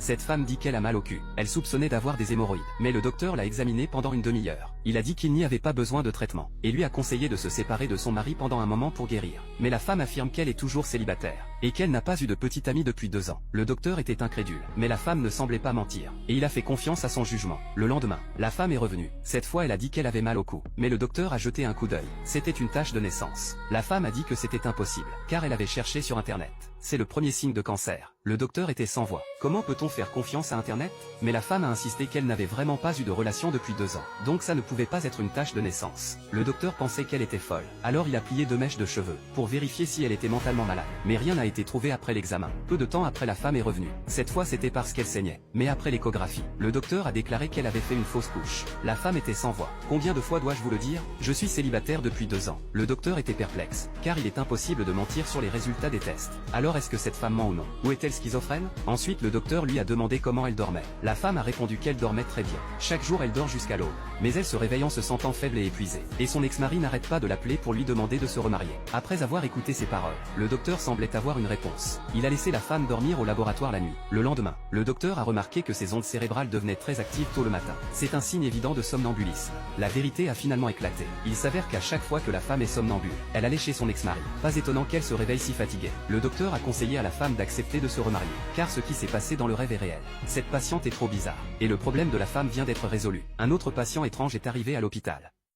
Cette femme dit qu'elle a mal au cul. Elle soupçonnait d'avoir des hémorroïdes. Mais le docteur l'a examinée pendant une demi-heure. Il a dit qu'il n'y avait pas besoin de traitement. Et lui a conseillé de se séparer de son mari pendant un moment pour guérir. Mais la femme affirme qu'elle est toujours célibataire. Et qu'elle n'a pas eu de petite amie depuis 2 ans. Le docteur était incrédule. Mais la femme ne semblait pas mentir. Et il a fait confiance à son jugement. Le lendemain, la femme est revenue. Cette fois elle a dit qu'elle avait mal au cou. Mais le docteur a jeté un coup d'œil. C'était une tache de naissance. La femme a dit que c'était impossible. Car elle avait cherché sur internet. C'est le premier signe de cancer. Le docteur était sans voix. Comment peut-on faire confiance à internet? Mais la femme a insisté qu'elle n'avait vraiment pas eu de relation depuis 2 ans. Donc ça ne pouvait pas être une tache de naissance. Le docteur pensait qu'elle était folle. Alors il a plié 2 mèches de cheveux, pour vérifier si elle était mentalement malade. Mais rien n'a été trouvé après l'examen. Peu de temps après, la femme est revenue. Cette fois c'était parce qu'elle saignait. Mais après l'échographie, le docteur a déclaré qu'elle avait fait une fausse couche. La femme était sans voix. Combien de fois dois-je vous le dire? Je suis célibataire depuis 2 ans. Le docteur était perplexe, car il est impossible de mentir sur les résultats des tests. Alors est-ce que cette femme ment ou non? Ou est-elle schizophrène? Ensuite le docteur lui a demandé comment elle dormait. La femme a répondu qu'elle dormait très bien. Chaque jour elle dort jusqu'à l'aube. Mais elle se réveille en se sentant faible et épuisée. Et son ex-mari n'arrête pas de l'appeler pour lui demander de se remarier. Après avoir écouté ses paroles, le docteur semblait avoir une réponse. Il a laissé la femme dormir au laboratoire la nuit. Le lendemain, le docteur a remarqué que ses ondes cérébrales devenaient très actives tôt le matin. C'est un signe évident de somnambulisme. La vérité a finalement éclaté. Il s'avère qu'à chaque fois que la femme est somnambule, elle allait chez son ex-mari. Pas étonnant qu'elle se réveille si fatiguée. Le docteur a conseillé à la femme d'accepter de se remarier, car ce qui s'est passé dans le rêve est réel. Cette patiente est trop bizarre. Et le problème de la femme vient d'être résolu. Un autre patient étrange est arrivé à l'hôpital.